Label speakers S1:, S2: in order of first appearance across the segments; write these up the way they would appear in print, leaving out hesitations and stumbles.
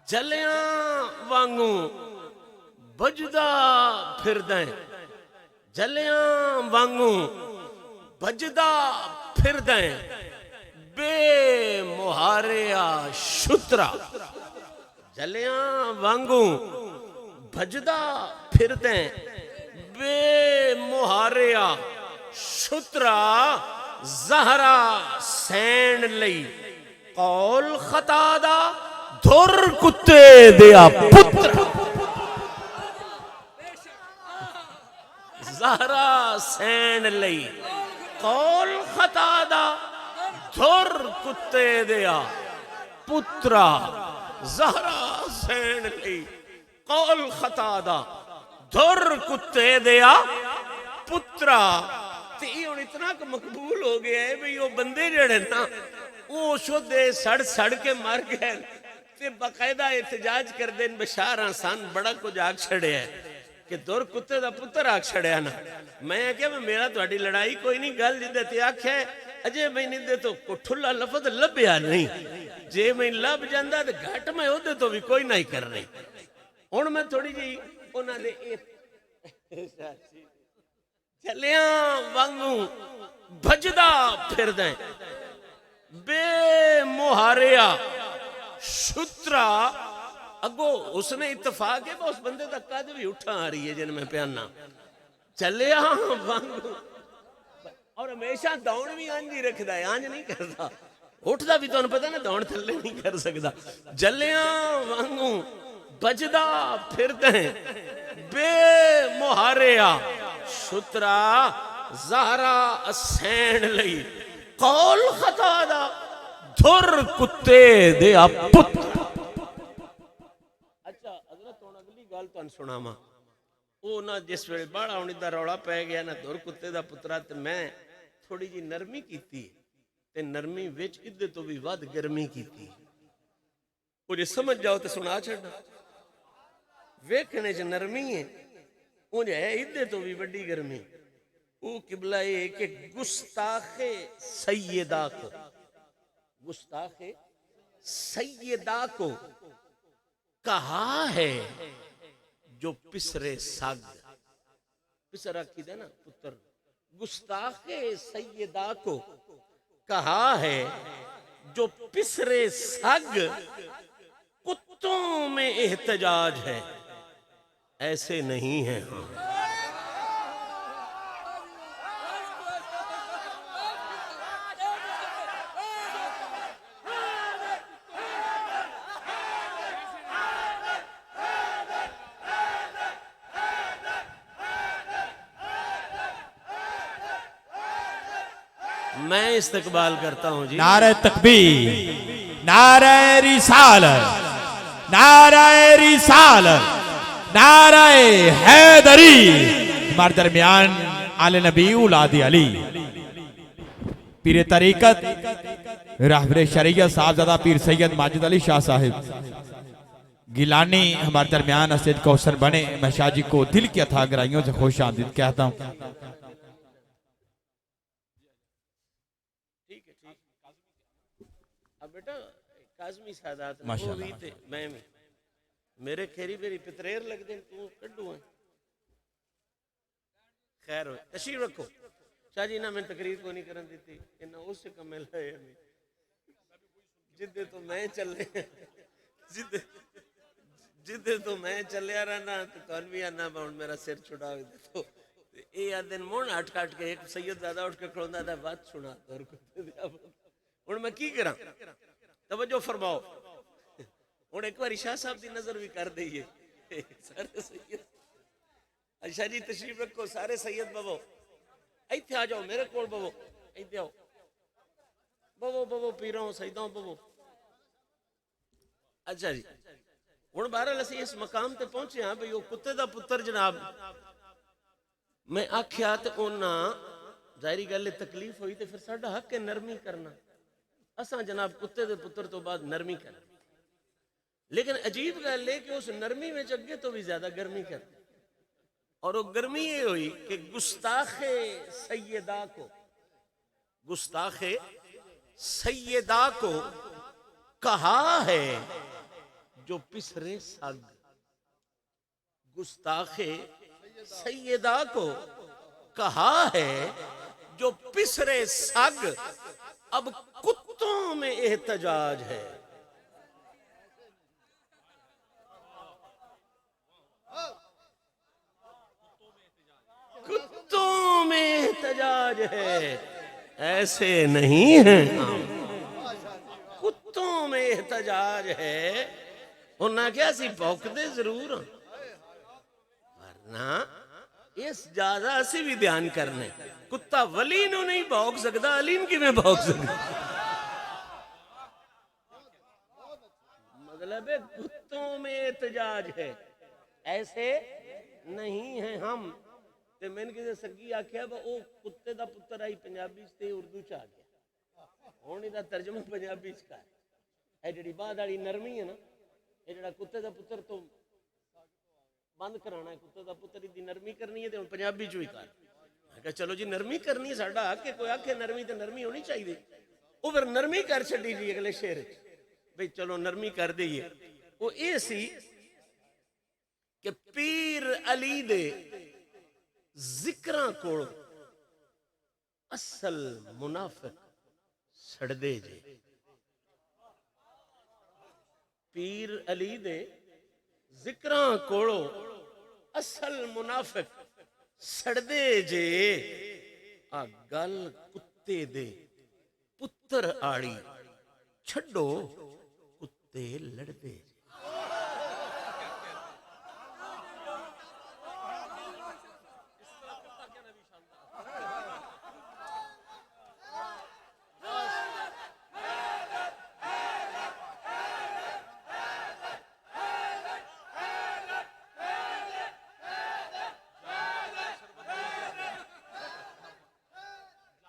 S1: جلیاں وانگوں بجدا پھردیں، جلیاں وانگوں بجدا پھردیں، بے مہاریا شترا، جلیاں وانگوں بجدا پھردیں، بے مہاریا شترا، زہرا سین لئی قول خطا دا دھر کتے دیا پتر، زہرا سین لئی قول خطا دا دھر کتے دیا پترا، زہرا سین لئی قول خطا دا دھر کتے دیا پترا۔ تے یہ اتنا کہ مقبول ہو گیا ہے بھئی وہ بندے جڑے نا وہ شدے سڑ کے مر گئے تے باقاعدہ احتجاج کر دین بشار آسان بڑا کچھ آگ چھڑے ہے کہ دور کتے دا پتر آگ چھڑے نا۔ میں کہا میرا تو اڈی لڑائی کوئی نہیں، گل جدے تے آکھیا ہے اجے میں نہیں دے تو کٹھلا لفظ لبیا نہیں، جے میں لب جاندہ تے گھٹ میں ہو دے تو بھی کوئی نہیں کر رہی۔ اور میں تھوڑی جی انہاں دے چلیاں وانگوں بھجدا پھر دیں، بے مہاریا شترا، اگو اس نے اتفاق ہے کہ اس بندے تک قد بھی اٹھا آ رہی ہے جن میں پیانا چلیاں وانگوں، اور ہمیشہ دوڑ بھی آنج ہی رکھدا ہے، آنج نہیں کرتا، اٹھدا بھی تو انہوں پتہ نا دوڑ تھلے نہیں کر سکتا۔ جلیاں وانگوں بجدا پھر دیں، بے مہاریا شترا، زہرا سین لئی قول خطا دا دھر کتے دیا پتر۔ اچھا حضرت ہونا اگلی گال تو ان سنا ماں او نا جس ویلے بڑا ہونی دا روڑا پہ گیا نا دھر کتے دا پترا تے میں تھوڑی جی نرمی کیتی تے نرمی وچ ادھے تو بھی ود گرمی کیتی، مجھے سمجھ جاؤ تے سنا چھڑنا ویکھنے چ نرمی ہے مجھے ہے ادھے تو بھی بڑی گرمی۔ او قبلہ ہے کہ گستاخ سیدہ کو، گستاخ سیدہ کو کہا ہے جو پسرے سگ، پسر رکھی دے نا پتر، گستاخ سیدہ کو کہا ہے جو پسرے سگ، کتوں میں احتجاج ہے ایسے نہیں ہیں ہاں۔ میں استقبال کرتا ہوں جی،
S2: نعرہ تکبیر، نعرہ رسالت، نعرہ رسالت، نعرہ حیدری۔ ہمارے درمیان آل نبی اولاد علی پیر طریقت رہبر شریعت صاحبزادہ پیر سید ماجد علی شاہ صاحب گیلانی ہمارے درمیان اسید کوثر بنے، میں شاہ جی کو دل کی عطا گرائیوں سے خوش آمدید کہتا ہوں۔
S1: اب بیٹا کاظمی سادات نے وہ بھی تے میں بھی میرے کھیری بیری پتریر لگ دیں تو کڈو ہیں، خیر ہوئے تشریف رکھو شاہ جی نہ میں تقریر کو نہیں کرن دیتی انہا اس سے کمل ہے جدے تو میں چلے جدے تو میں چلے رہنا تو انوی آنا باؤنڈ میرا سر چھڑا ہوئی دے تو اے آدھن مون ہٹ کٹ کے ایک سید زیادہ اٹھ کے کھڑوندہ تھا بات سنا دور کتے دیا اور میں کی کرا توجہ فرماؤ اور ایک بار شاہ صاحب دی نظر بھی کر دئیے سارے سید شاہ جی تشریف رکھو، سارے سید بابو ایتھے آ جاؤ میرے کول بابو، ایتھے آؤ بابو بابو پیروں سیدوں بابو۔ اچھا جی ہن بہرحال اسی اس مقام تے پہنچے ہاں بھئی وہ کتے دا پتر جناب میں آکھیا تے انہاں ظاہری گل تکلیف ہوئی تے پھر ساڈا حق ہے نرمی کرنا، اساں جناب کتے دے پتر تو بعد نرمی کر، لیکن عجیب گل ہے کہ اس نرمی میں اگے تو بھی زیادہ گرمی کر، اور وہ گرمی یہ ہوئی کہ گستاخ سیدہ کو، گستاخ سیدہ کو کہا ہے جو پسرے سگ، گستاخ سیدہ کو کہا ہے جو پسرے سگ، اب کتوں میں احتجاج ہے۔ کتوں میں احتجاج ہے، ایسے نہیں ہیں ہم۔ کتوں میں احتجاج ہے، انہاں کیا سی بھوکدے ضرور ہاں، ورنہ اس جازہ سے بھی دھیان کرنے، کتا ولی نو نہیں بھوک سکتا، علی کی میں بھوک سکتا۔ مطلب ہے کتوں میں احتجاج ہے، ایسے نہیں ہیں ہم۔ تے میں نے کسی سگی آکھیا با او کتے دا پتر آئی پنجابی سے اردو چاہ گیا، ہونی دا ترجمہ پنجابی کا ہے۔ اے جڑی بعد والی نرمی ہے نا، اے جڑا کتے دا پتر تو بند کرانا ہے، کتے دا پتر دی نرمی کرنی ہے تے ہن پنجابی چ ہی کر۔ میں کہا چلو جی نرمی کرنی ہے، ساڈا حق ہے، کوئی آکھے نرمی تے نرمی ہونی چاہیے۔ او پھر نرمی کر چھڈی جی اگلے شعر وچ، بھئی چلو نرمی کر دئیے۔ وہ اے سی کہ پیر علی دے ذکراں کول اصل منافق سڑدے جے۔ پیر علی دے ذکراں کولو اصل منافق سڑدے جے، آ گل کتے دے پتر آڑی چھڈو کتے لڑدے جے۔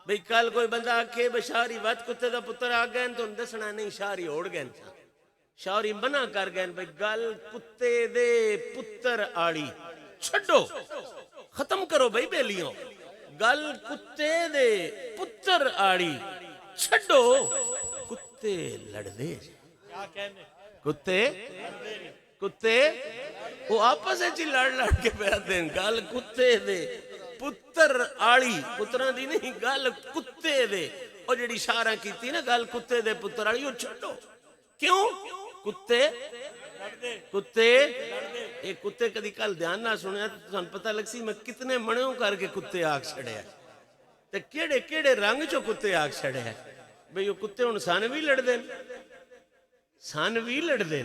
S1: بھئی کل کوئی بندہ آکھے بشاری وقت کتے دا پتر آ گئے تو دسنا نہیں شاری اوڑ گئے تھا، شاری منع کر گئے بھئی گل کتے دے پتر آڑی چھڈو، ختم کرو بھئی بیلیوں، گل کتے دے پتر آڑی چھڈو کتے لڑ دے جے۔ کتے وہ آپس ہی لڑ کے پہ دیں، گل کتے دے پتر آڑی، پتران دی نہیں گل کتے دے، اور جڑی اشارہ کیتی نا گل کتے دے پتر آڑی وہ چھڑو، کیوں؟ کتے ایک کتے کدی کل دھیان نہ سنیا تو پتہ لگ سی میں کتنے منوں کر کے کتے آگ چھڑے ہیں، تے کیڑے کیڑے رنگ چو کتے آگ چھڑے ہیں۔ بھئی وہ کتے ان سان بھی لڑ دیں،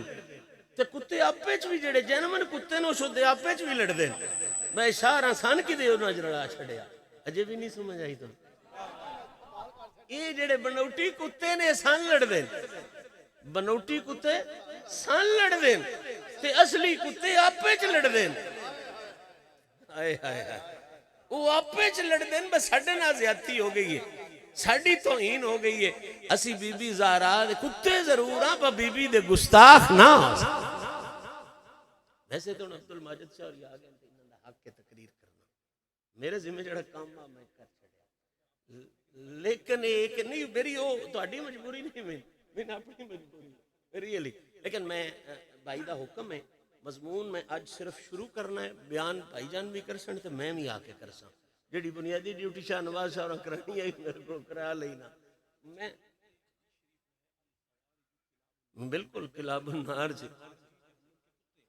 S1: تے کتے آپے چ بھی جڑے جنمن کتے نو شدے آپے چ بھی لڑ دیں۔ میں شاہراں سان کی دے انہاں جڑا چھڑیا، اجے بھی نہیں سمجھ آئی تو یہ جڑے بنوٹی کتے نے سان لڑ دیں، بنوٹی کتے سان لڑ دیں تے اصلی کتے آپے چ لڑ دیں۔ آئے آئے آئے وہ آپے چ لڑ دیں، بس ساڈے نال زیادتی ہو گئی ہے، ساڈی توہین ہو گئی ہے۔ اسی بی بی زہرا دے کتے ضرور ہاں پر بی بی دے گستاخ نہ۔ ویسے تو عبد الماجد شاہ اور یہ آگئے انہوں نے حق کے تقریر کرنا، میرے ذمہ جڑا کام میں کر چھڑیا، لیکن ایک نہیں میری وہ تہاڈی مجبوری نہیں، میں اپنی مجبوری ریئلی، لیکن میں بھائی دا حکم ہے، مضمون میں آج صرف شروع کرنا ہے، بیان بھائی جان بھی کر سن تو میں بھی آ کے کر سا، جڑی بنیادی ڈیوٹی شاہ نواز شاہ اور کرانی ہے میرے کو کرا لینا۔ میں بالکل کلاب النار جی،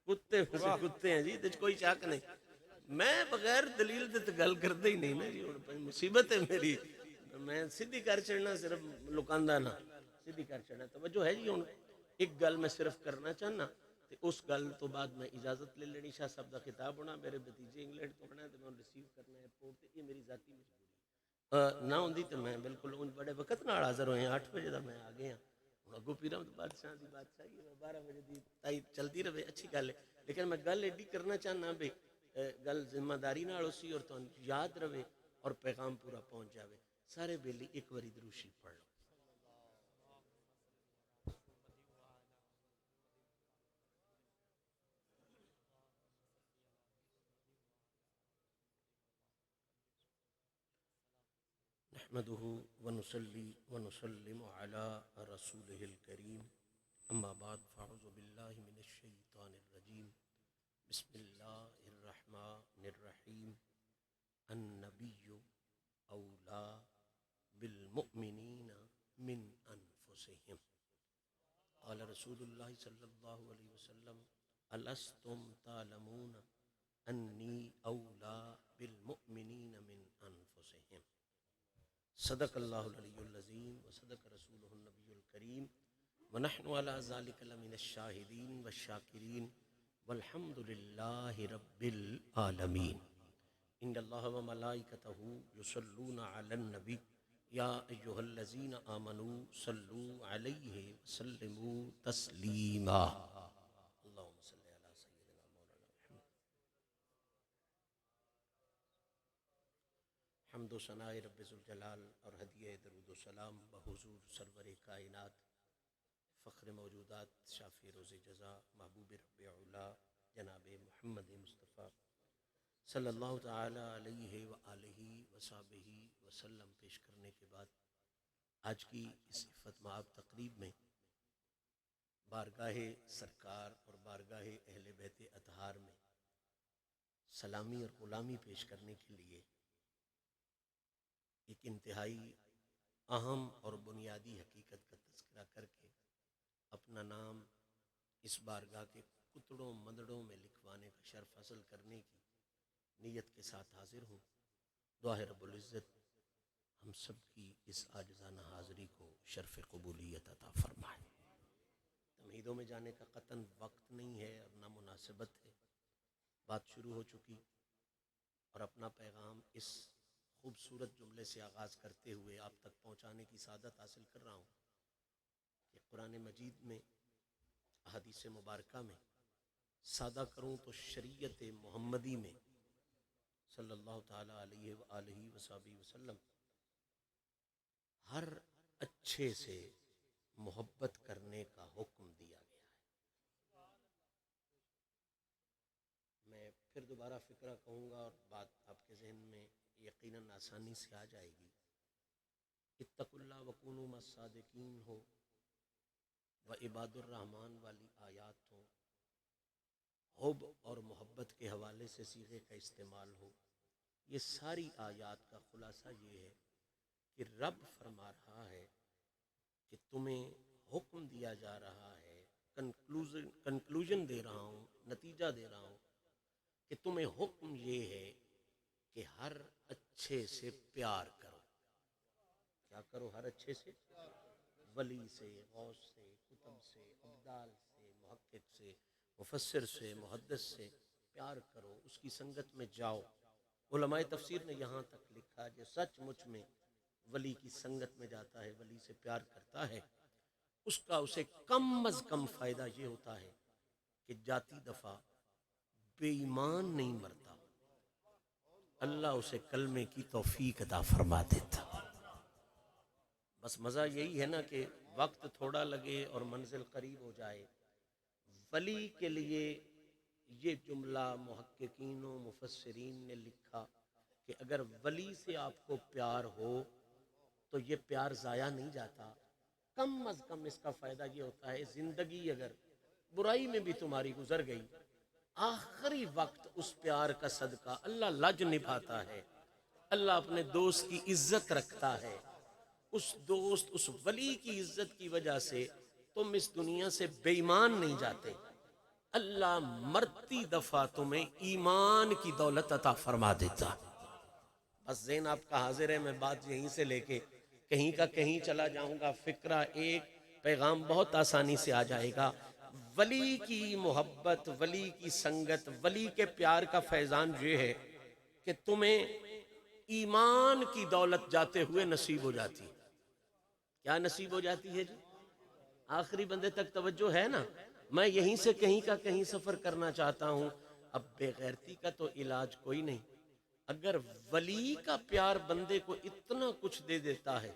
S1: کتے کتے ہیں جی، کوئی شک نہیں، میں بغیر دلیل دے تو گل کرتے ہی نہیں نا جی، مصیبت ہے میری، میں سیدھی کر چڑھنا صرف لکاندہ نہ، سیدھی کر چڑھنا۔ توجہ ہے جی، ایک گل میں صرف کرنا چاہنا، اس گل تو بعد میں اجازت لے لینی، شاہ صاحب دا خطاب ہونا، میرے بھتیجے انگلینڈ تو ہونا ہے تو میں ریسیو کرنا ہے ایئرپورٹ تے، یہ میری ذاتی مجبوری نہ ہوندی تو میں بالکل ان بڑے وقت نال حاضر ہوئے ہیں، 8 بجے دا میں آ گیا ہوں، اگو پیرام تو بادشاہ دی بادشاہی ہے، 12 بجے دی تائی چلتی رہے، اچھی گل ہے، لیکن میں گل ایڈی کرنا چاہنا بھی گل ذمہ داری نال اسی اور تو یاد رہے اور پیغام پورا پہنچ جاوے۔ سارے بیلی ایک واری دروشی پڑھ لو۔ نحمده ونصلي ونسلم على رسوله الكريم اما بعد فاعوذ باللہ من الشیطان الرجیم بسم اللہ الرحمن الرحیم النبی اولا بالمؤمنین من انفسهم قال رسول اللہ صلی اللہ علیہ وسلم الستم تعلمون انی اولا بالمؤمنین من انفسهم صدق اللہ العلی العظیم وصدق رسولہ النبی الکریم ونحن علی ذلک لمن الشاہدین والشاکرین والحمد للہ رب العالمین ان اللہ وملائکتہ یصلون علی النبی یا ایہا الذین آمنوا صلوا علیہ وسلموا تسلیما اللہم صلی علی سیدنا مولانا محمد حمد و ثناء رب ذوالجلال اور ہدیہ درود و سلام بحضور سرور کائنات فخر موجودات شافی روز جزا محبوب رب علا جناب محمد مصطفیٰ صلی اللہ تعالی علیہ وآلہ وصحبہ وسلم پیش کرنے کے بعد آج کی اس عفت مآب تقریب میں بارگاہ سرکار اور بارگاہ اہل بیت اطہار میں سلامی اور غلامی پیش کرنے کے لیے ایک انتہائی اہم اور بنیادی حقیقت کا تذکرہ کر کے اپنا نام اس بارگاہ کے کتڑوں مندڑوں میں لکھوانے کا شرف حاصل کرنے کی نیت کے ساتھ حاضر ہوں۔ دعا ہے رب العزت ہم سب کی اس عاجزانہ حاضری کو شرف قبولیت عطا فرمائے۔ تمہیدوں میں جانے کا قطعاً وقت نہیں ہے اور نہ مناسبت ہے، بات شروع ہو چکی اور اپنا پیغام اس خوبصورت جملے سے آغاز کرتے ہوئے آپ تک پہنچانے کی سعادت حاصل کر رہا ہوں کہ قرآن مجید میں احادیث مبارکہ میں سادہ کروں تو شریعت محمدی میں صلی اللہ تعالیٰ علیہ وآلہ وصحبہ وسلم ہر اچھے سے محبت کرنے کا حکم دیا گیا ہے۔ میں پھر دوبارہ فکرہ کہوں گا اور بات آپ کے ذہن میں یقیناً آسانی سے آ جائے گی۔ اتقوا اللہ وکونوا مع الصادقین ہو و عباد الرحمن والی آیات ہوں، حب اور محبت کے حوالے سے صیغے کا استعمال ہو، یہ ساری آیات کا خلاصہ یہ ہے کہ رب فرما رہا ہے کہ تمہیں حکم دیا جا رہا ہے، کنکلوژن دے رہا ہوں، نتیجہ دے رہا ہوں کہ تمہیں حکم یہ ہے کہ ہر اچھے سے پیار کرو۔ کیا کرو؟ ہر اچھے سے، ولی سے، غوث سے، کتب سے، ابدال سے، محقق سے، مفسر سے، محدث سے پیار کرو، اس کی سنگت میں جاؤ۔ علماء تفسیر نے یہاں تک لکھا جو سچ مچ میں ولی کی سنگت میں جاتا ہے، ولی سے پیار کرتا ہے، اس کا اسے کم از کم فائدہ یہ ہوتا ہے کہ جاتی دفعہ بے ایمان نہیں مرتا، اللہ اسے کلمے کی توفیق عطا فرما دیتا۔ بس مزہ یہی ہے نا کہ وقت تھوڑا لگے اور منزل قریب ہو جائے۔ ولی کے لیے یہ جملہ محققین و مفسرین نے لکھا کہ اگر ولی سے آپ کو پیار ہو تو یہ پیار ضائع نہیں جاتا، کم از کم اس کا فائدہ یہ ہوتا ہے زندگی اگر برائی میں بھی تمہاری گزر گئی، آخری وقت اس پیار کا صدقہ اللہ لج نبھاتا ہے، اللہ اپنے دوست کی عزت رکھتا ہے، اس دوست اس ولی کی عزت کی وجہ سے تم اس دنیا سے بے ایمان نہیں جاتے، اللہ مرتی دفعہ تمہیں ایمان کی دولت عطا فرما دیتا۔ بس ذہن آپ کا حاضر ہے، میں بات یہیں سے لے کے کہیں کا کہیں چلا جاؤں گا، فکرہ ایک، پیغام بہت آسانی سے آ جائے گا۔ ولی کی محبت، ولی کی سنگت، ولی کے پیار کا فیضان یہ ہے کہ تمہیں ایمان کی دولت جاتے ہوئے نصیب ہو جاتی۔ کیا نصیب ہو جاتی ہے جی؟ آخری بندے تک توجہ ہے نا؟ میں یہیں سے کہیں کا کہیں سفر کرنا چاہتا ہوں۔ اب بے غیرتی کا تو علاج کوئی نہیں، اگر ولی کا پیار بندے کو اتنا کچھ دے دیتا ہے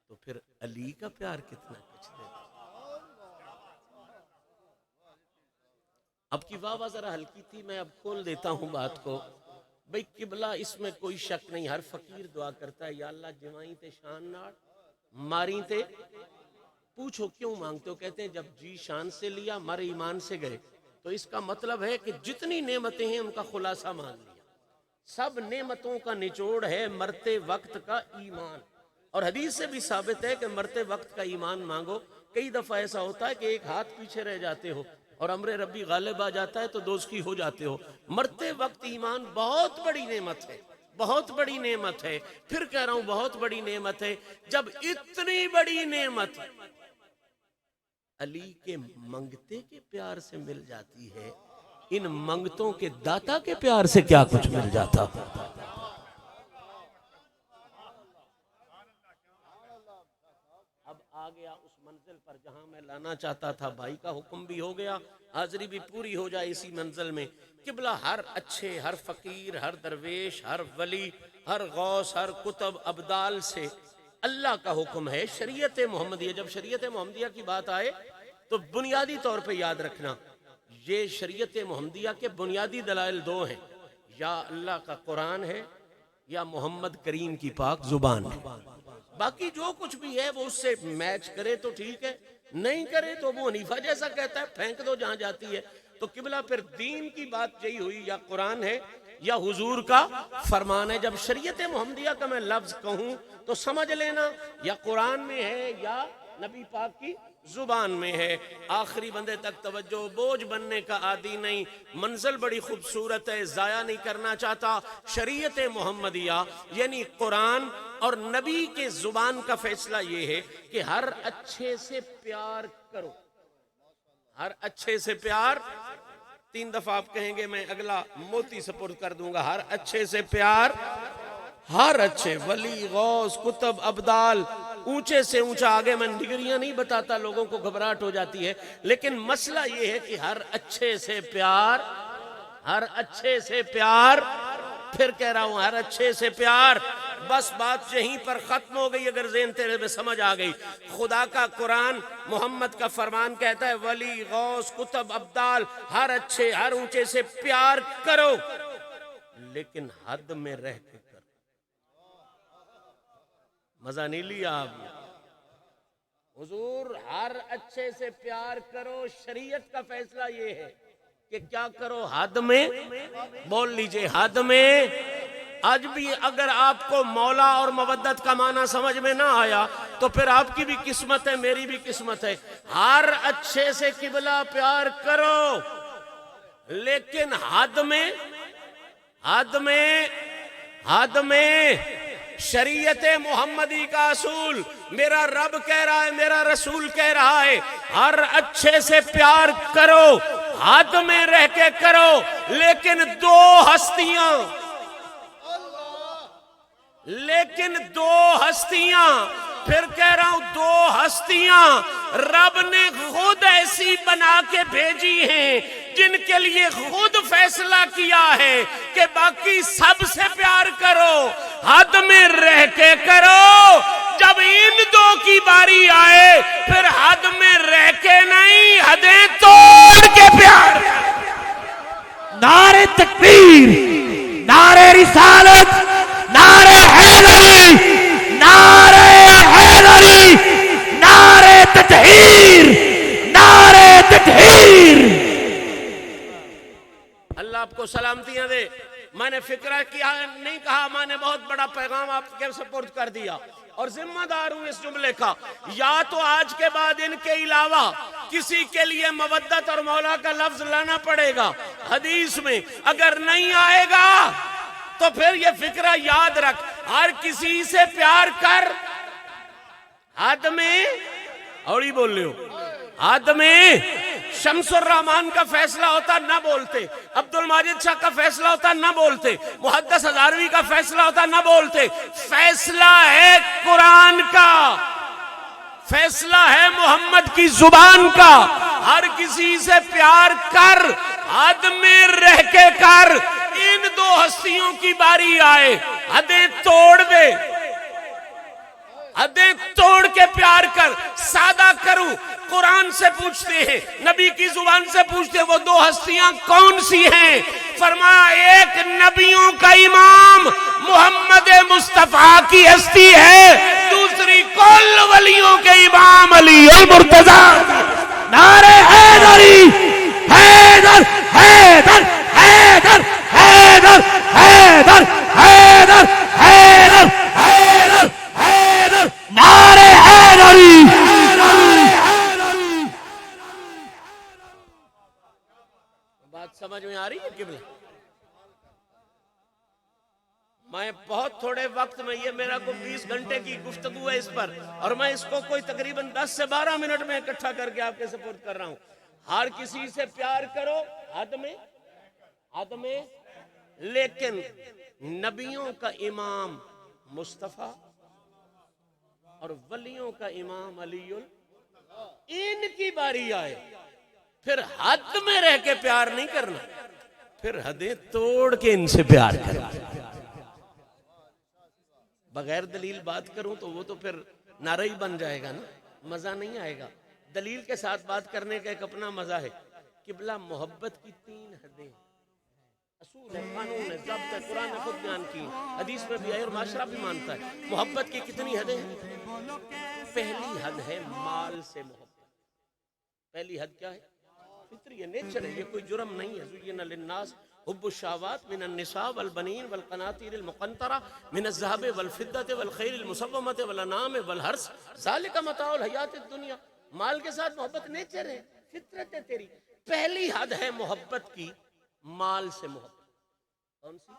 S1: تو پھر علی کا پیار کتنا کچھ دیتا ہے۔ اب کی واہ ذرا ہلکی تھی، میں اب کھول دیتا ہوں بات کو۔ بھئی قبلہ اس میں کوئی شک نہیں، ہر فقیر دعا کرتا ہے یا اللہ جوائیں تے شان نال، ماری تے پوچھو کیوں مانگتے ہو؟ کہتے ہیں جب جی شان سے لیا مر ایمان سے گئے. تو اس کا مطلب ہے کہ جتنی نعمتیں ہیں ان کا خلاصہ مان لیا. سب نعمتوں کا نچوڑ ہے مرتے وقت کا ایمان. اور حدیث سے بھی ثابت ہے کہ مرتے وقت کا ایمان مانگو. کئی دفعہ ایسا ہوتا ہے کہ ایک ہاتھ پیچھے رہ جاتے ہو اور امر ربی غالب آ جاتا ہے تو دوزخی ہو جاتے ہو. مرتے وقت ایمان بہت بڑی نعمت ہے, بہت بڑی نعمت ہے. پھر کہہ رہا ہوں بہت بڑی نعمت ہے. جب اتنی بڑی نعمت علی کے منگتے کے پیار سے مل جاتی ہے, ان منگتوں کے داتا کے پیار سے کیا کچھ مل جاتا. اب آ گیا اس منزل پر جہاں میں لانا چاہتا تھا. بھائی کا حکم بھی ہو گیا, حاضری بھی پوری ہو جائے اسی منزل میں. قبلہ ہر اچھے, ہر فقیر, ہر درویش, ہر ولی, ہر غوث, ہر کتب ابدال سے اللہ کا حکم ہے. شریعت محمدیہ, جب شریعت محمدیہ کی بات آئے تو بنیادی طور پہ یاد رکھنا یہ شریعت محمدیہ کے بنیادی دلائل دو ہیں, یا اللہ کا قرآن ہے یا محمد کریم کی پاک زبان ہے. باقی جو کچھ بھی ہے وہ اس سے میچ کرے تو ٹھیک ہے, نہیں کرے تو ابو حنیفہ جیسا کہتا ہے پھینک دو جہاں جاتی ہے. تو قبلہ پھر دین کی بات یہی ہوئی, یا قرآن ہے یا حضور کا فرمان ہے. جب شریعت محمدیہ کا میں لفظ کہوں تو سمجھ لینا یا قرآن میں ہے یا نبی پاک کی زبان میں ہے. آخری بندے تک توجہ, بوجھ بننے کا عادی نہیں. منزل بڑی خوبصورت ہے, ضائع نہیں کرنا چاہتا. شریعت محمدیہ یعنی قرآن اور نبی کے زبان کا فیصلہ یہ ہے کہ ہر اچھے سے پیار کرو. ہر اچھے سے پیار 3 دفعہ آپ کہیں گے, میں اگلا موتی سپرد کر دوں گا. ہر اچھے سے پیار, ہر اچھے ولی, غوث, کتب, ابدال, اونچے سے اونچا. آگے میں ڈگریاں نہیں بتاتا, لوگوں کو گھبراہٹ ہو جاتی ہے, لیکن مسئلہ یہ ہے کہ ہر اچھے سے پیار, ہر اچھے سے پیار. پھر کہہ رہا ہوں ہر اچھے سے پیار. بس بات یہیں پر ختم ہو گئی. اگر ذہن تیرے میں سمجھ آ گئی, خدا کا قرآن, محمد کا فرمان کہتا ہے ولی, غوث, کتب, ابدال, ہر اچھے, ہر اونچے سے پیار کرو, لیکن حد میں رہ کے کرو. مزہ نہیں لیا آپ نے؟ حضور ہر اچھے سے پیار کرو. شریعت کا فیصلہ یہ ہے کہ کیا کرو, حد میں. بول لیجئے حد میں. آج بھی اگر آپ کو مولا اور مودت کا معنی سمجھ میں نہ آیا تو پھر آپ کی بھی قسمت ہے, میری بھی قسمت ہے. ہر اچھے سے قبلہ پیار کرو, لیکن حد میں, حد میں, حد میں. شریعت محمدی کا اصول میرا رب کہہ رہا ہے, میرا رسول کہہ رہا ہے, ہر اچھے سے پیار کرو, حد میں رہ کے کرو, لیکن دو ہستیاں, لیکن دو ہستیاں, پھر کہہ رہا ہوں دو ہستیاں رب نے خود ایسی بنا کے بھیجی ہیں جن کے لیے خود فیصلہ کیا ہے کہ باقی سب سے پیار کرو, حد میں رہ کے کرو. جب ان دو کی باری آئے پھر حد میں رہ کے نہیں, حدیں توڑ کے پیار.
S2: نعرہ تکبیر, نعرہ رسالت, نعرہ حیدری, نعرہ حیدری, نعرہ تطہیر, نعرہ تطہیر.
S1: اللہ آپ کو سلامتیاں دے. میں نے فکرہ کیا نہیں کہا, میں نے بہت بڑا پیغام آپ کے سپرد کر دیا اور ذمہ دار ہوں اس جملے کا. یا تو آج کے بعد ان کے علاوہ کسی کے لیے مودت اور مولا کا لفظ لانا پڑے گا حدیث میں. اگر نہیں آئے گا تو پھر یہ فکرہ یاد رکھ, ہر کسی سے پیار کر, حد میں. اوڑی بول رہے ہو, حد میں. شمس الرحمان کا فیصلہ ہوتا نہ بولتے, عبد الماجد شاہ کا فیصلہ ہوتا نہ بولتے, محدث ہزاروی کا فیصلہ ہوتا نہ بولتے. فیصلہ ہے قرآن کا, فیصلہ ہے محمد کی زبان کا. ہر کسی سے پیار کر, حد میں رہ کے کر. ان دو ہستیوں کی باری آئے, حدیں توڑ دے, حدیں توڑ کے پیار کر. سادہ کروں, قرآن سے پوچھتے ہیں, نبی کی زبان سے پوچھتے ہیں, وہ دو ہستیاں کون سی ہیں؟ فرمایا ایک نبیوں کا امام محمد مصطفیٰ کی ہستی ہے, دوسری کل ولیوں کے امام علی المرتضی، نعرہ حیدری، حیدر حیدر حیدر حیدر حیدر حیدر حیدر حیدر حیدر، نعرہ حیدری۔ بات سمجھ میں آ رہی ہے قبلہ؟ میں بہت تھوڑے وقت میں، یہ میرا کو 20 گھنٹے کی گفتگو ہے اس پر، اور میں اس کو کوئی تقریباً 10 سے 12 منٹ میں اکٹھا کر کے آپ کے سپورٹ کر رہا ہوں۔ ہر کسی سے پیار کرو حد میں، لیکن نبیوں کا امام مصطفیٰ اور ولیوں کا امام علی، ان کی باری آئے پھر حد میں رہ کے پیار نہیں کرنا، پھر حدیں توڑ کے ان سے پیار کرنا۔ بغیر دلیل بات کروں تو وہ تو پھر نعرہ ہی بن جائے گا نا، مزہ نہیں آئے گا۔ دلیل کے ساتھ بات کرنے کا ایک اپنا مزہ ہے۔ قبلہ محبت کی 3 حدیں، اصول ہے، قانون ہے، ضابط ہے، قرآن نے خود بیان کی، حدیث میں بھی ہے اور معاشرہ بھی مانتا ہے۔ محبت کی کتنی حدیں ہیں؟ پہلی حد ہے مال سے محبت۔ پہلی حد کیا ہے؟ فطری ہے، نیچر ہے، یہ کوئی جرم نہیں ہے۔ زُیِّنَ لِلنَّاسِ حب الشہوات من النساء والبنین والقناطیر المقنطرہ من الذہب والفضة والخیل المسومة والانعام والحرث ذالک متاع الحیات الدنیا۔ مال کے ساتھ محبت نیچر ہے، فطرت ہے تیری۔ پہلی حد ہے محبت کی مال سے محبت۔ کون سی؟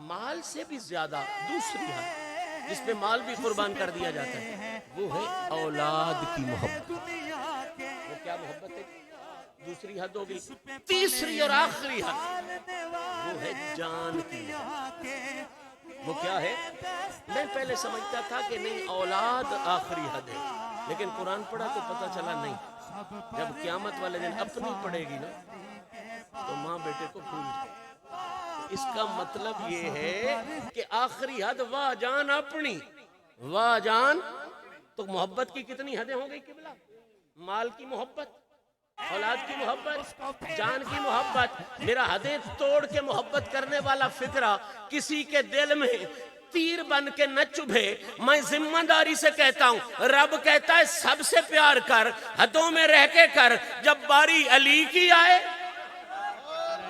S1: مال سے بھی زیادہ دوسری حد جس پہ مال بھی قربان کر دیا جاتا ہے، وہ ہے اولاد کی محبت۔ وہ کیا محبت ہے؟ دوسری حد ہوگی۔ تیسری اور آخری حد وہ ہے جان کی محبت۔ وہ کیا ہے؟ میں پہلے سمجھتا تھا کہ نہیں اولاد آخری حد ہے، لیکن قرآن پڑھا تو پتہ چلا نہیں۔ جب قیامت والے دن اپنی پڑھے گی نا تو ماں بیٹے کو بھول جائے۔ اس کا مطلب یہ ہے کہ آخری حد واہ جان اپنی، واہ جان۔ تو محبت کی کتنی حدیں ہو گئی قبلہ؟ مال کی محبت، اولاد کی محبت، جان کی محبت۔ میرا حدیں توڑ کے محبت کرنے والا فکرہ کسی کے دل میں تیر بن کے نہ چبھے۔ میں ذمہ داری سے کہتا ہوں، رب کہتا ہے سب سے پیار کر، حدوں میں رہ کے کر۔ جب باری علی کی آئے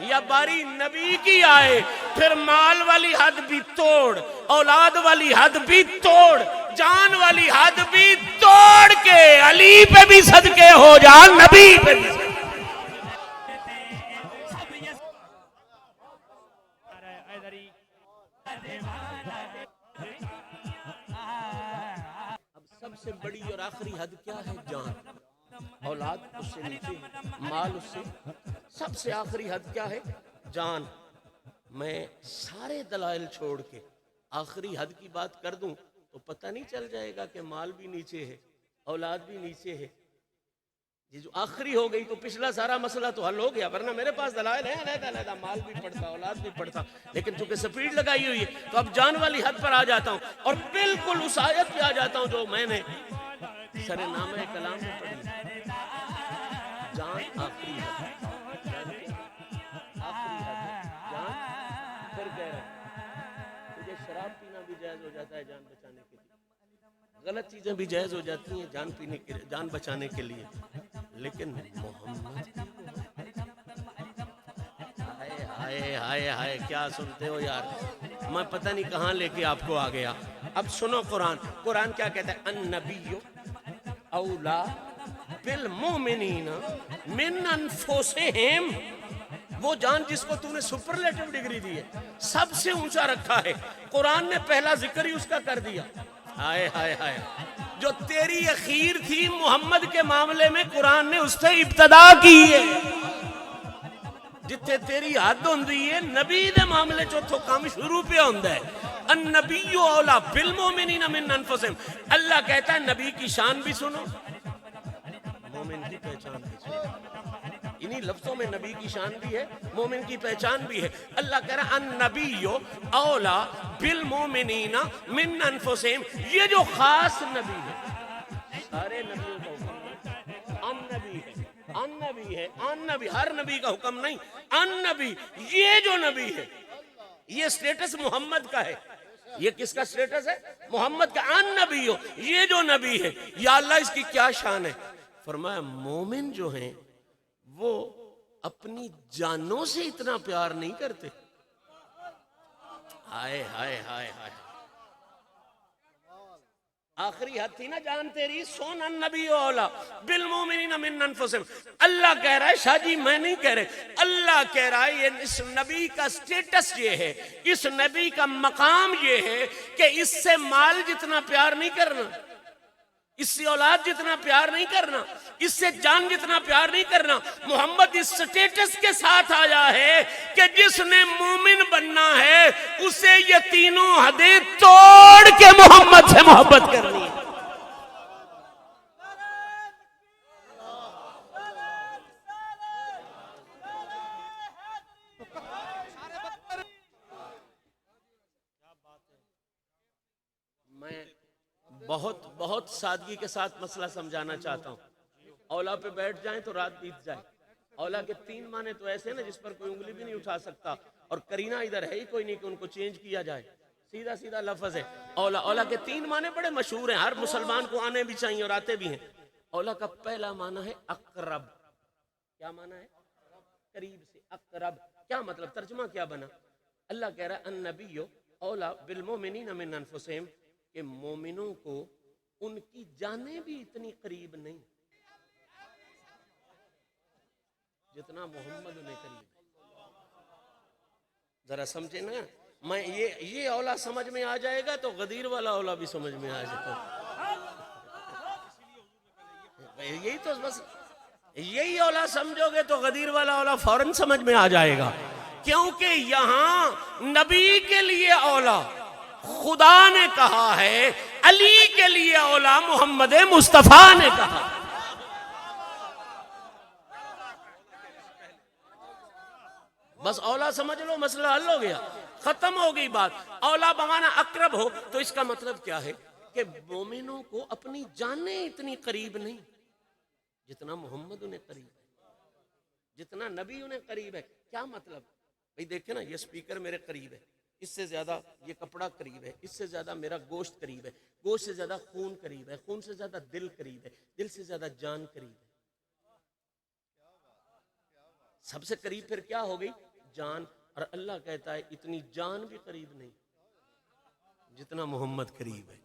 S1: یا باری نبی کی آئے، پھر مال والی حد بھی توڑ، اولاد والی حد بھی توڑ، جان والی حد بھی توڑ کے علی پہ بھی صدقے ہو جا، نبی پہ بھی صدقے۔ اب سب سے بڑی اور آخری حد کیا ہے؟ جان۔ اولاد اس سے نیچے، مال اس سے، سب سے آخری حد کیا ہے؟ جان۔ میں سارے دلائل چھوڑ کے آخری حد کی بات کر دوں تو پتہ نہیں چل جائے گا کہ مال بھی نیچے ہے، اولاد بھی نیچے ہے۔ یہ جو آخری ہو گئی تو پچھلا سارا مسئلہ تو حل ہو گیا، ورنہ میرے پاس دلائل ہیں علیحدہ علیحدہ، مال بھی پڑتا، اولاد بھی پڑتا، لیکن چونکہ سپیڈ لگائی ہوئی ہے تو اب جان والی حد پر آ جاتا ہوں، اور بالکل اس آیت پہ آ جاتا ہوں جو میں نے سر نامہ کلام میں پڑھی۔ جان آخری حد، آخری حد ہے جان۔ پھر کہہ رہا ہوں تجھے شراب پینا بھی جائز ہو جاتا ہے جان بچانے کے لیے، غلط چیزیں بھی جائز ہو جاتی ہیں جان پینے کے، جان بچانے کے لیے، لیکن محمد، ہائے ہائے ہائے کیا سنتے ہو یار، میں پتہ نہیں کہاں لے کے آپ کو آ گیا۔ اب سنو قرآن کیا کہتا ہے؟ النبی اولا بالمؤمنین من انفسہم۔ وہ جان جس کو تو نے سپرلیٹو ڈگری دی ہے، سب سے اونچا رکھا ہے، قرآن نے پہلا ذکر ہی اس کا کر دیا۔ ہائے ہائے ہائے، جو تیری اخیر تھی محمد کے معاملے میں قرآن نے اس سے ابتدا کی ہے۔ جتنے تیری حد ہوندی ہے نبی دے معاملے چو تو کام شروع پہ ہوندا ہے۔ النبی اولا بالمؤمنین من انفسہم۔ اللہ کہتا ہے نبی کی شان بھی سنو، مومن کی پہچان بھی سنو۔ انہی لفظوں میں نبی کی شان بھی ہے، مومن کی پہچان بھی ہے۔ اللہ کہہ رہا ہے النبی اولا بالمؤمنین من انفسہم۔ یہ جو خاص نبی ہے، سارے نبیوں کا حکم النبی ہے، النبی ہے، النبی، ہر نبی کا حکم نہیں، النبی، یہ جو نبی ہے، یہ سٹیٹس محمد کا ہے، یہ کس کا سٹیٹس ہے؟ محمد کا ان نبی ہو، یہ جو نبی ہے، یا اللہ اس کی کیا شان ہے؟ فرمایا مومن جو ہیں وہ اپنی جانوں سے اتنا پیار نہیں کرتے. ہائے ہائے ہائے ہائے، آخری حد تھی نا جان تیری، سون النبی اولا بالمومنین من انفسہم. اللہ کہہ رہا ہے، شاہ جی میں نہیں کہہ رہے، اللہ کہہ رہا ہے یہ اس نبی کا سٹیٹس یہ ہے، اس نبی کا مقام یہ ہے کہ اس سے مال جتنا پیار نہیں کرنا، اس سے اولاد جتنا پیار نہیں کرنا، اس سے جان جتنا پیار نہیں کرنا. محمد اس سٹیٹس کے ساتھ آیا ہے کہ جس نے مومن بننا ہے اسے یہ تینوں حدیں توڑ کے محمد سے محبت کرنی ہے. میں بہت سادگی کے ساتھ مسئلہ سمجھانا چاہتا ہوں. اولا پہ بیٹھ جائیں تو رات بیت جائے. اولا کے 3 معنی تو ایسے ہیں نا جس پر کوئی انگلی بھی نہیں اٹھا سکتا، اور کرینہ ادھر ہے ہی کوئی نہیں کہ ان کو چینج کیا جائے. سیدھا سیدھا لفظ ہے اولا. اولا کے 3 معنی بڑے مشہور ہیں، ہر مسلمان کو آنے بھی چاہیے اور آتے بھی ہیں. اولا کا پہلا معنی ہے اقرب. کیا معنی ہے؟ قریب سے. اقرب کیا مطلب؟ ترجمہ کیا بنا؟ اللہ کہہ رہا ہے النبی اولا بالمومنین من انفسہم، کہ مومنوں کو ان کی جانیں بھی اتنی قریب نہیں جتنا محمد انہیں قریب ہے. ذرا سمجھے نا، میں یہ اولا سمجھ میں آ جائے گا تو غدیر والا اولا بھی سمجھ میں آ جائے گا. یہی تو بس، یہی اولا سمجھو گے تو غدیر والا اولا فوراً سمجھ میں آ جائے گا. کیونکہ یہاں نبی کے لیے اولا خدا نے کہا ہے، علی کے لیے اولا محمد مصطفیٰ نے کہا. بس اولا سمجھ لو، مسئلہ حل ہو گیا، ختم ہو گئی بات. اولا بمانا اقرب ہو تو اس کا مطلب کیا ہے کہ مومنوں کو اپنی جانیں اتنی قریب نہیں جتنا محمد انہیں قریب ہے، جتنا نبی انہیں قریب ہے. کیا مطلب؟ بھئی دیکھیں نا، یہ سپیکر میرے قریب ہے، اس سے زیادہ یہ کپڑا قریب ہے، اس سے زیادہ میرا گوشت قریب ہے، گوشت سے زیادہ خون قریب ہے، خون سے زیادہ دل قریب ہے، دل سے زیادہ جان قریب ہے. سب سے قریب پھر کیا ہو گئی؟ جان. اور اللہ کہتا ہے اتنی جان بھی قریب نہیں جتنا محمد قریب ہے.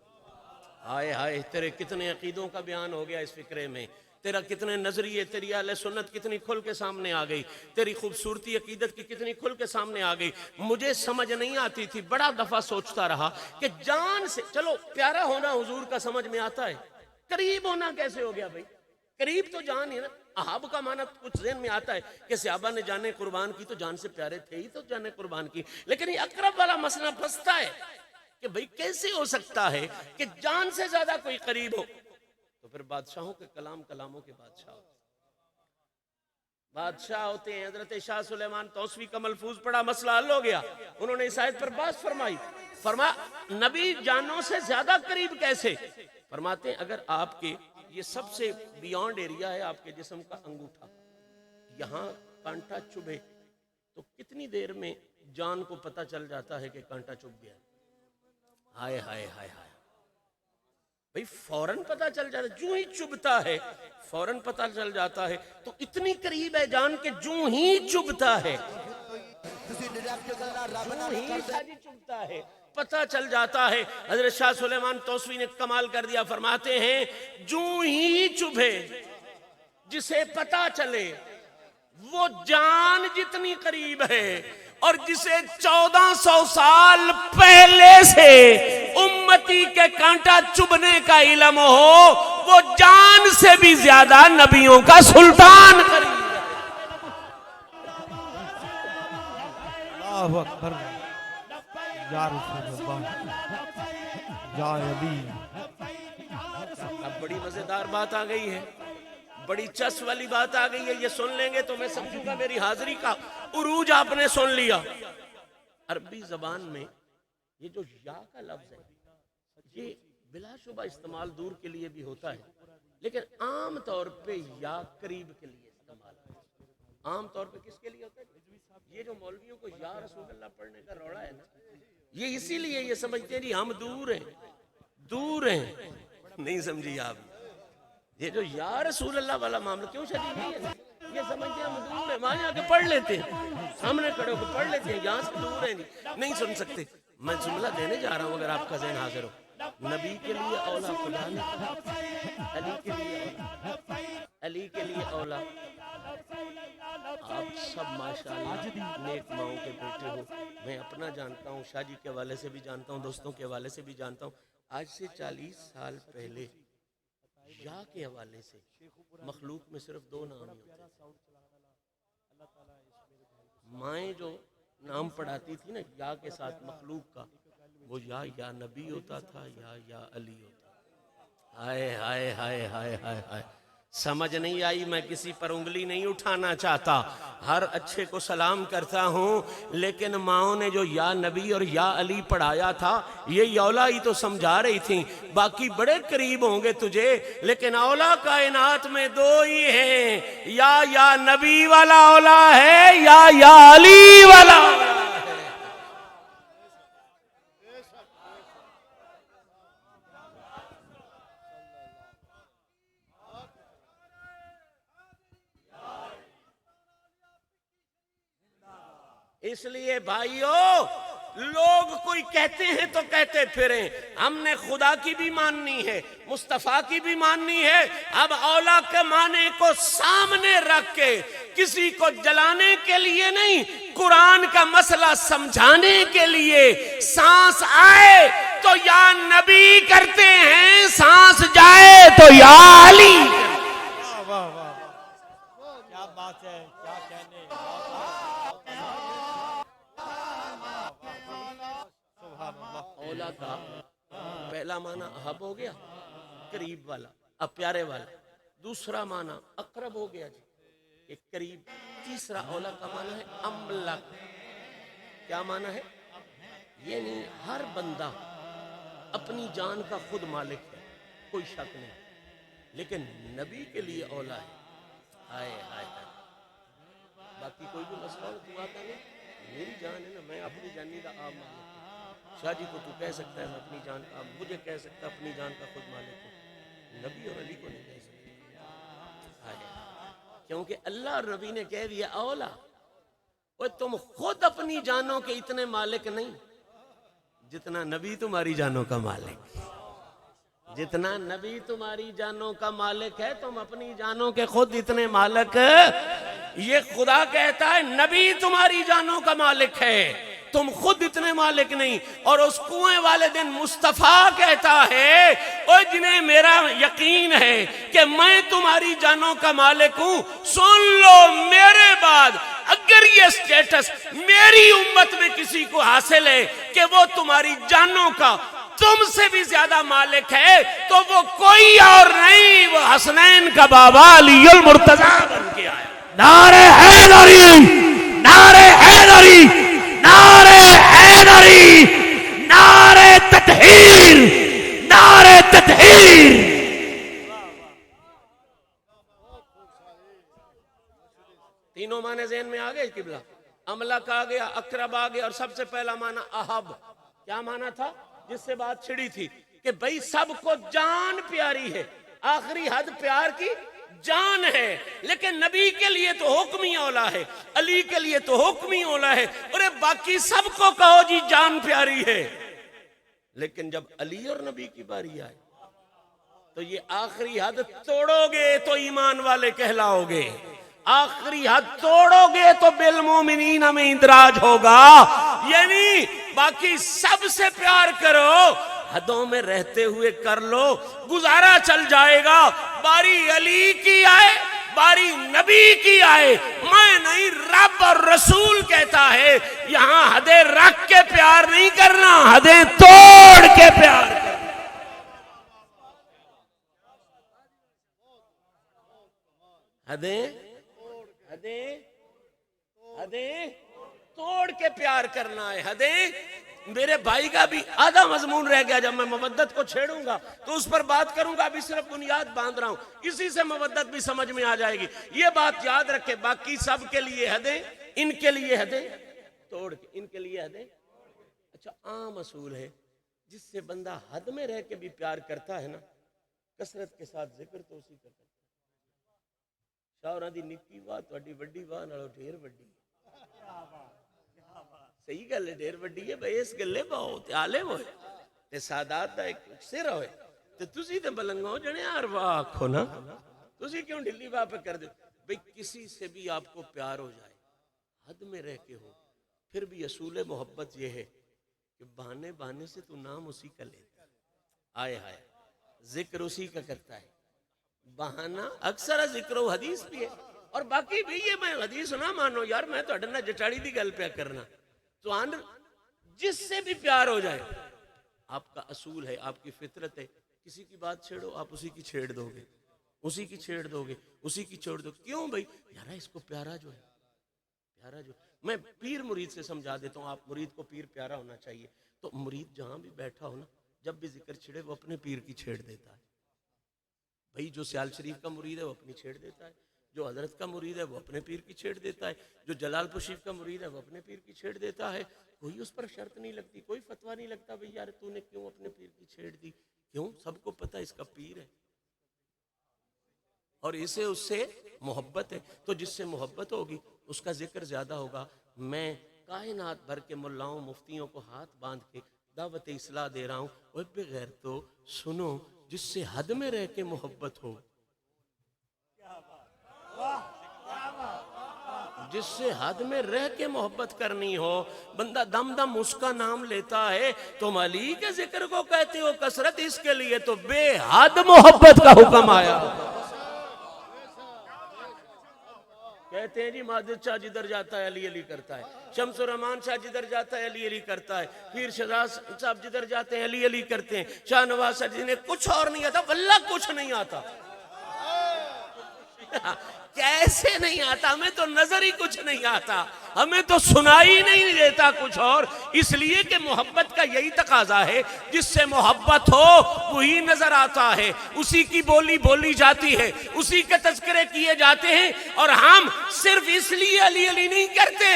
S1: ہائے ہائے، تیرے کتنے عقیدوں کا بیان ہو گیا اس فکرے میں، تیرا کتنے نظریے، تیری اہل سنت کتنی کھل کے سامنے آ گئی، تیری خوبصورتی عقیدت کی کتنی کھل کے سامنے آ گئی. مجھے سمجھ نہیں آتی تھی، بڑا دفعہ سوچتا رہا کہ جان سے چلو پیارا ہونا حضور کا سمجھ میں آتا ہے، قریب ہونا کیسے ہو گیا بھائی؟ قریب تو جان ہے نا. احاب کا معنی کچھ ذہن میں آتا ہے کہ صحابہ نے جانیں قربان کی تو جان سے پیارے تھے ہی تو جانیں قربان کی. لیکن یہ اقرب والا مسئلہ پھنستا ہے کہ بھئی کیسے ہو سکتا ہے کہ جان سے زیادہ کوئی قریب ہو؟ تو پھر بادشاہوں کے کلام کلاموں کے بادشاہ ہوتے ہیں. حضرت شاہ سلیمان توسوی کا ملفوظ پڑا، مسئلہ حل ہو گیا. انہوں نے اس آیت پر بات فرمائی، فرمایا نبی جانوں سے زیادہ قریب کیسے؟ فرماتے ہیں اگر آپ کے یہ سب سے بیانڈ ایریا ہے آپ کے جسم کا انگوٹھا، یہاں کانٹا چبھے تو کتنی دیر میں جان کو پتہ چل جاتا ہے کہ کانٹا چبھ گیا؟ ہائے ہائے ہائے ہائے بھئی فوراً پتہ چل جاتا ہے، جو ہی چبھتا ہے فوراً پتہ چل جاتا ہے. تو اتنی قریب ہے جان کے جو ہی چبھتا ہے، جو ہی شادی چبھتا ہے پتہ چل جاتا ہے. حضرت شاہ سلیمان توسوی نے کمال کر دیا، فرماتے ہیں جو ہی چبھے جسے پتہ چلے وہ جان جتنی قریب ہے، اور جسے 1400 سال پہلے سے امتی کے کانٹا چبھنے کا علم ہو وہ جان سے بھی زیادہ نبیوں کا سلطان قریب ہے.
S2: اللہ اکبر، یا رسول اللہ، یا نبی.
S1: اب بڑی مزیدار بات آ گئی ہے، بڑی چس والی بات آ گئی ہے. یہ سن لیں گے تو میں سمجھوں گا میری حاضری کا عروج آپ نے سن لیا. عربی زبان میں یہ جو یا کا لفظ ہے یہ بلا شبہ استعمال دور کے لیے بھی ہوتا ہے، لیکن عام طور پہ یا قریب کے لیے استعمال ہے. عام طور پہ کس کے لیے ہوتا ہے؟ یہ جو مولویوں کو یا رسول اللہ پڑھنے کا روڑا ہے نا، یہ اسی لیے یہ سمجھتے ہیں جی ہم دور ہیں. نہیں سمجھی آپ. یہ جو یا رسول اللہ والا معاملہ کیوں شدید نہیں ہے؟ یہ سمجھتے ہیں ہم دور ہیں, وہاں جا کے پڑھ لیتے ہیں, سامنے کھڑے ہو کے پڑھ لیتے ہیں, یہاں سے دور ہیں نہیں سن سکتے. میں جملہ دینے جا رہا ہوں اگر آپ کا ذہن حاضر ہو. نبی کے لیے اولا خدا نے, علی کے لیے اولا, علی کے لیے اولا. آپ سب ماشاءاللہ نیک ماؤں کے بیٹے ہو. میں اپنا جانتا ہوں, شاہ جی کے حوالے سے بھی جانتا ہوں, دوستوں کے حوالے سے بھی جانتا ہوں. آج سے 40 سال پہلے یا کے حوالے سے مخلوق میں صرف 2 نام ہی ہوتے تھے. مائیں جو نام پڑھاتی تھی نا یا کے ساتھ مخلوق کا, وہ یا نبی ہوتا تھا یا علی ہوتا. ہائے ہائے ہائے ہائے ہائے ہائے, سمجھ نہیں آئی. میں کسی پر انگلی نہیں اٹھانا چاہتا, ہر اچھے کو سلام کرتا ہوں, لیکن ماؤں نے جو یا نبی اور یا علی پڑھایا تھا یہ اولا ہی تو سمجھا رہی تھیں. باقی بڑے قریب ہوں گے تجھے, لیکن اولا کائنات میں 2 ہی ہیں, یا نبی والا اولا ہے یا علی والا اولا ہے. اس لیے بھائیو, لوگ کوئی کہتے ہیں تو کہتے پھریں, ہم نے خدا کی بھی ماننی ہے, مصطفیٰ کی بھی ماننی ہے. اب اولا کے معنی کو سامنے رکھ کے کسی کو جلانے کے لیے نہیں, قرآن کا مسئلہ سمجھانے کے لیے, سانس آئے تو یا نبی کرتے ہیں, سانس جائے تو یا علی.
S2: واہ واہ, کیا بات ہے, کیا کہنے.
S1: اولا کا پہلا معنی احب ہو گیا, قریب والا, اب پیارے والا. دوسرا معنی اقرب ہو گیا جی, ایک قریب. تیسرا اولا کا معنی ہے املک. کیا معنی ہے؟ یعنی ہر بندہ اپنی جان کا خود مالک ہے, کوئی شک نہیں, لیکن نبی کے لیے اولا ہے. ہائے ہائے ہائے. باقی کوئی بھی مسئلہ ہو تو آتا نہیں, میری جان ہے نا, میں اپنی جانی کا آپ مالک ہوں. شاہ جی کو تو کہہ سکتا ہے میں اپنی جان کا, مجھے کہہ سکتا ہے اپنی جان کا خود مالک ہوں. نبی اور علی کو نہیں کہہ سکتا, کیونکہ اللہ اور نبی نے کہہ دیا اولا. اور تم خود اپنی جانوں کے اتنے مالک نہیں جتنا نبی تمہاری جانوں کا مالک. جتنا نبی تمہاری جانوں کا مالک ہے, تم اپنی جانوں کے خود اتنے مالک. یہ خدا کہتا ہے نبی تمہاری جانوں کا مالک ہے, تم خود اتنے مالک نہیں. اور اس کنویں والے دن مصطفیٰ کہتا ہے, اوہ جنہیں میرا یقین ہے کہ میں تمہاری جانوں کا مالک ہوں, سن لو میرے بعد اگر یہ سٹیٹس میری امت میں کسی کو حاصل ہے کہ وہ تمہاری جانوں کا تم سے بھی زیادہ مالک ہے, تو وہ کوئی اور نہیں, وہ حسنین کا بابا علی المرتضیٰ بن کے آیا.
S2: نعرہ حیدری, نعرہ حیدری, نعرہ حیدری, نعرہ تطہیر, نعرہ تطہیر.
S1: تینوں معنی ذہن میں آ گئے قبلہ. املک آ گیا, اقرب آ گیا, اور سب سے پہلا معنی احب. کیا معنی تھا جس سے بات چھڑی تھی کہ بھئی سب کو جان پیاری ہے, آخری حد پیار کی جان ہے, لیکن نبی کے لیے تو حکمی اولا ہے, علی کے لیے تو حکمی اولا ہے, اور باقی سب کو کہو جی جان پیاری ہے. لیکن جب علی اور نبی کی باری آئے تو یہ آخری حد توڑو گے تو ایمان والے کہلاؤ گے, آخری حد توڑو گے تو بالمومنین میں اندراج ہوگا. یعنی باقی سب سے پیار کرو, حدوں میں رہتے ہوئے کر لو, گزارا چل جائے گا. باری علی کی آئے, باری نبی کی آئے, میں نہیں رب اور رسول کہتا ہے یہاں حدیں رکھ کے پیار نہیں کرنا, حدیں توڑ کے پیار کرنا. حدیں توڑ کے پیار کرنا ہے. حدیں, میرے بھائی کا بھی آدھا مضمون رہ گیا, جب میں مودت کو چھیڑوں گا تو اس پر بات کروں گا, ابھی صرف بنیاد باندھ رہا ہوں, اسی سے مودت بھی سمجھ میں آ جائے گی. یہ بات یاد رکھے, باقی سب کے لیے حدیں, ان کے لیے حدیں توڑ کے, ان کے لیے حدیں. اچھا عام اصول ہے جس سے بندہ حد میں رہ کے بھی پیار کرتا ہے نا، کثرت کے ساتھ ذکر تو اسی کا کرتا ہے. شاہراں دی نکی واہ تہاڈی وڈی واہ نالوں ڈھیر وڈی ہے. صحیح گل ہے، ڈھیر وڈی ہے بھائی، اس گلے باؤ تے عالم ہوئے تے سادات دا ایک سر ہوئے تے تسی تے بلنگو جنے ہر واہ آکھو نا، تسی کیوں ڈھلی واہ پہ کر دو؟ بھئی کسی سے بھی آپ کو پیار ہو جائے حد میں رہ کے ہو، پھر بھی اصول محبت یہ ہے کہ بہانے بہانے سے تو نام اسی کا لیتا ہے، آئے ہائے ذکر اسی کا کرتا ہے. بہانہ اکثر ذکر و حدیث بھی ہے، اور باقی بھی یہ میں حدیث نہ مانو یار، میں تو اڈنا جٹاڑی دی گل پہ کرنا تو جس سے بھی پیار ہو جائے آپ کا اصول ہے، آپ کی فطرت ہے، کسی کی بات چھیڑو آپ اسی کی چھیڑ دو گے، اسی کی چھیڑ دو گے، اسی کی چھوڑ دو. کیوں بھائی؟ یار اس کو پیارا جو ہے، پیارا جو میں پیر مرید سے سمجھا دیتا ہوں، آپ مرید کو پیر پیارا ہونا چاہیے. تو مرید جہاں بھی بیٹھا ہو نا، جب بھی ذکر چھڑے وہ اپنے پیر کی چھیڑ دیتا ہے. بھائی جو سیال شریف کا مرید ہے وہ اپنی چھیڑ دیتا ہے، جو حضرت کا مرید ہے وہ اپنے پیر کی چھیڑ دیتا ہے، جو جلال پور شریف کا مرید ہے وہ اپنے پیر کی چھیڑ دیتا ہے. کوئی اس پر شرط نہیں لگتی، کوئی فتویٰ نہیں لگتا بھئی یار تو نے کیوں اپنے پیر کی چھیڑ دی. کیوں؟ سب کو پتہ اس کا پیر ہے اور اسے اس سے محبت ہے. تو جس سے محبت ہوگی اس کا ذکر زیادہ ہوگا. میں کائنات بھر کے ملاؤں مفتیوں کو ہاتھ باندھ کے دعوت اصلاح دے رہا ہوں، اور بغیر تو سنو جس سے حد میں رہ کے محبت ہو، جس سے حد میں رہ کے محبت کرنی ہو. بندہ دم دم اس کا نام لیتا ہے. تم علی کے ذکر کو کہتے ہو کثرت، اس کے لیے تو بے حد محبت کا حکم آیا. کہتے ہیں جی ماجد شاہ جدھر جاتا ہے علی علی کرتا ہے، شمس الرحمان شاہ جدھر جاتا ہے علی علی کرتا ہے، پیر شہزاد صاحب جدھر جاتے ہیں علی علی کرتے ہیں، شاہ نواز صاحب جنہیں کچھ اور نہیں آتا، واللہ کچھ نہیں آتا. کیسے نہیں آتا؟ ہمیں تو نظر ہی کچھ نہیں آتا، ہمیں تو سنائی نہیں دیتا کچھ اور. اس لیے کہ محبت کا یہی تقاضا ہے، جس سے محبت ہو وہی نظر آتا ہے، اسی کی بولی بولی جاتی ہے، اسی کے تذکرے کیے جاتے ہیں. اور ہم صرف اس لیے علی علی نہیں کرتے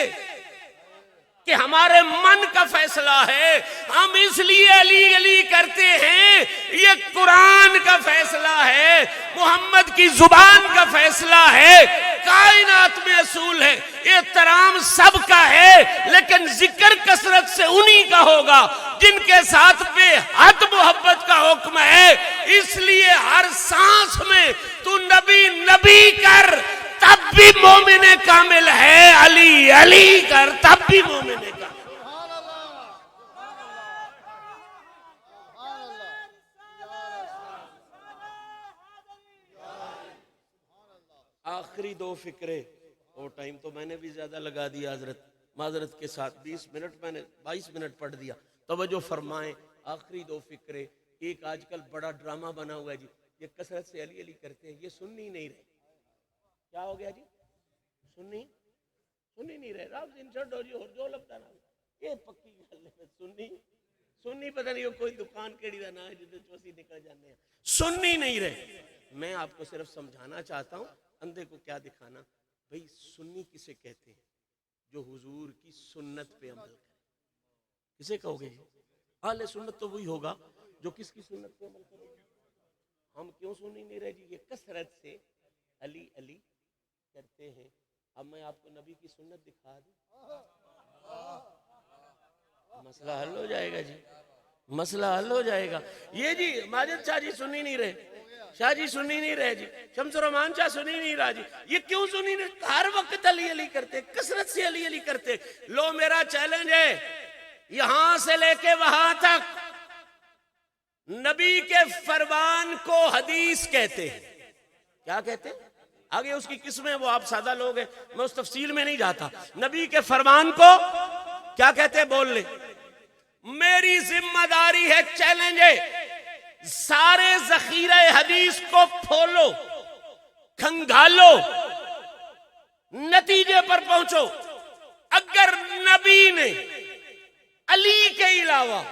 S1: کہ ہمارے من کا فیصلہ ہے، ہم اس لیے علی علی کرتے ہیں یہ قرآن کا فیصلہ ہے، محمد کی زبان کا فیصلہ ہے. کائنات میں اصول ہے، احترام سب کا ہے، لیکن ذکر کثرت سے انہی کا ہوگا جن کے ساتھ بے حد محبت کا حکم ہے. اس لیے ہر سانس میں تو نبی نبی کر تب بھی مومن کامل ہے، علی علی کر تب بھی مومن کامل. آخری دو فکرے، اور ٹائم تو میں نے بھی زیادہ لگا دیا حضرت، معذرت کے ساتھ 20 منٹ میں نے 22 منٹ پڑھ دیا. توجہ فرمائیں، آخری دو فکرے. ایک آج کل بڑا ڈرامہ بنا ہوا ہے جی، یہ کثرت سے علی علی کرتے ہیں، یہ سننی نہیں رہے. کیا ہو گیا جی؟ سنی نہیں رہے. رب دن چھڑو جی اور جو لگتا نا یہ پکی گل ہے. سنی پتہ نہیں کوئی دکان کیڑی دا نا ہے جدے چوسی نکل جانے ہیں. سنی نہیں رہے. میں آپ کو صرف سمجھانا چاہتا ہوں، اندھے کو کیا دکھانا. بھئی سنی کسے کہتے ہیں؟ جو حضور کی سنت پہ عمل کرے. کسے کہو گے؟ اہل سنت تو وہی ہوگا جو کس کی سنت پہ عمل کرے. ہم کیوں سنی نہیں رہے جی؟ یہ کثرت سے علی علی کرتے ہیں. اب میں آپ کو نبی کی سنت دکھا دوں، مسئلہ حل ہو جائے گا جی، مسئلہ حل ہو جائے گا. یہ جی ماجد شاہ جی سنی نہیں رہے، شاہ جی سنی نہیں رہے جی، شمس الرحمان شاہ سنی نہیں رہا جی. یہ کیوں سنی نہیں؟ ہر وقت علی علی کرتے، کثرت سے علی علی کرتے. لو میرا چیلنج ہے، یہاں سے لے کے وہاں تک نبی کے فرمان کو حدیث کہتے ہیں. کیا کہتے ہیں؟ آگے اس کی قسمیں، وہ آپ سادہ لوگ ہیں، میں اس تفصیل میں نہیں جاتا. نبی کے فرمان کو کیا کہتے ہیں؟ بول لیں. میری ذمہ داری ہے، چیلنج ہے، سارے ذخیرہ حدیث کو پھولو، کھنگالو، نتیجے پر پہنچو. اگر نبی نے علی کے علاوہ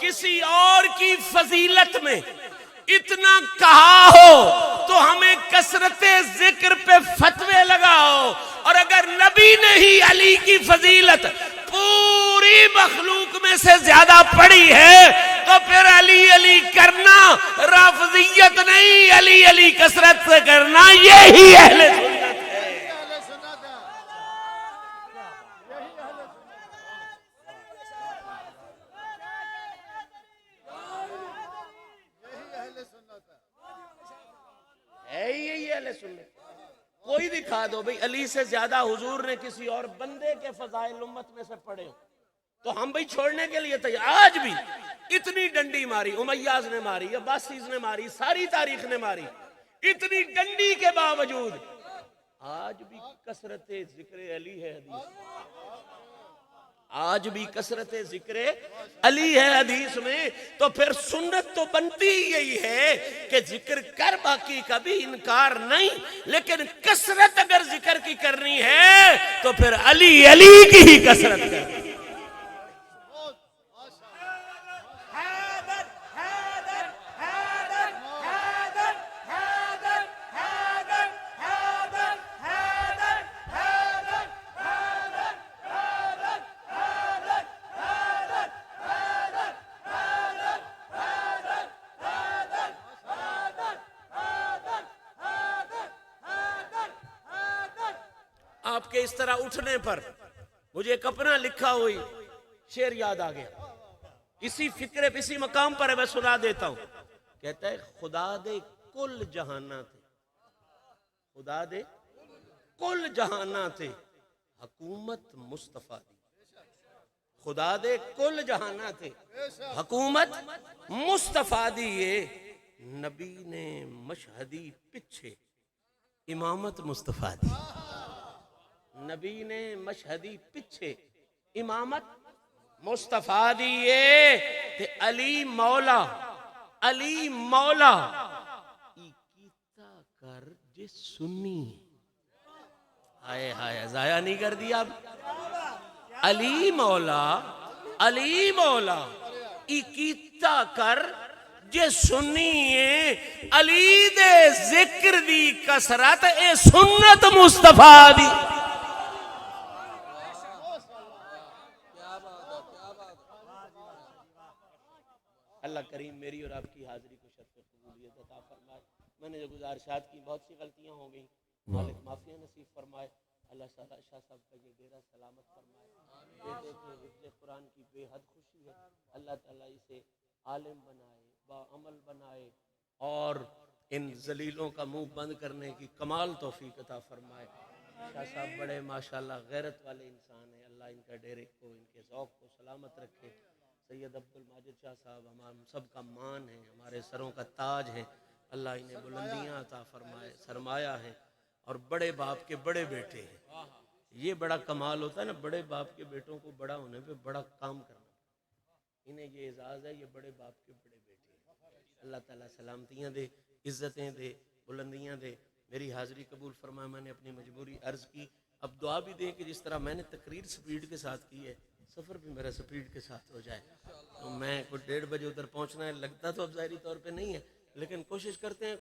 S1: کسی اور کی فضیلت میں اتنا کہا ہو تو ہمیں کثرت ذکر پہ فتوے لگاؤ. اور اگر نبی نبی نے ہی علی کی فضیلت پوری مخلوق میں سے زیادہ پڑھی ہے تو پھر علی علی کرنا رافضیت نہیں، علی علی کثرت سے کرنا یہی اہل سنت ہے۔ ہے یہی اہل سنت۔ کوئی دکھا دو بھئی علی سے زیادہ حضور نے کسی اور بندے کے فضائل امت میں سے پڑھے تو ہم بھئی چھوڑنے کے لیے تیار۔ آج بھی اتنی ڈنڈی ماری، امیاز نے ماری، عباسیز نے ماری، ساری تاریخ نے ماری، اتنی ڈنڈی کے باوجود آج بھی کثرت ذکر علی ہے حدیث، آج بھی کثرت ذکر علی ہے حدیث میں۔ تو پھر سنت تو بنتی یہی ہے کہ ذکر کر، باقی کبھی انکار نہیں، لیکن کثرت اگر ذکر کی کرنی ہے تو پھر علی علی کی ہی کثرت کر۔ آپ کے اس طرح اٹھنے پر مجھے ایک اپنا لکھا ہوئی شعر یاد آ گیا، اسی فکرے پہ اسی مقام پر ہے، میں سنا دیتا ہوں۔ کہتا ہے خدا دے کل جہانا تھے، خدا دے کل جہانا تھے، حکومت مصطفیٰ دی۔ خدا دے کل جہانا تھے، حکومت مصطفیٰ دی، نبی نے مشہدی پچھے امامت مصطفیٰ دی۔ نبی نے مشہدی پچھے امامت مصطفیٰ دیئے تے علی مولا، علی مولا ای کیتا کر جے سنی۔ آئے ہائے ضائع نہیں کر دیا اب۔ علی مولا، علی مولا ای کیتا کر جے سنی، علی دے ذکر دی کثرت اے سنت مصطفیٰ دی۔ اللہ کریم میری اور آپ کی حاضری کو شرف قبولیت عطا فرمائے۔ میں نے جو گزارشات کی بہت سی غلطیاں ہو گئیں، مالک معافیہ نصیب فرمائے۔ اللہ تعالیٰ شاہ صاحب کا یہ ڈیرہ سلامت فرمائے۔ بیٹے کے حفظ قرآن کی بے حد خوشی ہے، اللہ تعالیٰ اسے عالم بنائے، باعمل بنائے، اور ان ذلیلوں کا منہ بند کرنے کی کمال توفیق عطا فرمائے۔ شاہ صاحب بڑے ماشاءاللہ غیرت والے انسان ہیں، اللہ ان کا ڈیرے کو، ان کے ذوق کو سلامت رکھے۔ سید عبد الماجد شاہ صاحب ہم سب کا مان ہے، ہمارے سروں کا تاج ہے، اللہ انہیں بلندیاں عطا فرمائے، سرمایہ ہے، اور بڑے باپ کے بڑے بیٹے ہیں۔ یہ بڑا کمال ہوتا ہے نا، بڑے باپ کے بیٹوں کو بڑا ہونے پہ بڑا کام کرنا، انہیں یہ اعزاز ہے، یہ بڑے باپ کے بڑے بیٹے ہیں۔ اللہ تعالیٰ سلامتیاں دے، عزتیں دے، بلندیاں دے۔ میری حاضری قبول فرمائے، میں نے اپنی مجبوری عرض کی، اب دعا بھی دیں کہ جس طرح میں نے تقریر سپیڈ کے ساتھ کی ہے، سفر بھی میرا سپیڈ کے ساتھ ہو جائے۔ تو میں کوئی 1:30 بجے ادھر پہنچنا ہے، لگتا تو اب ظاہری طور پہ نہیں ہے، لیکن کوشش کرتے ہیں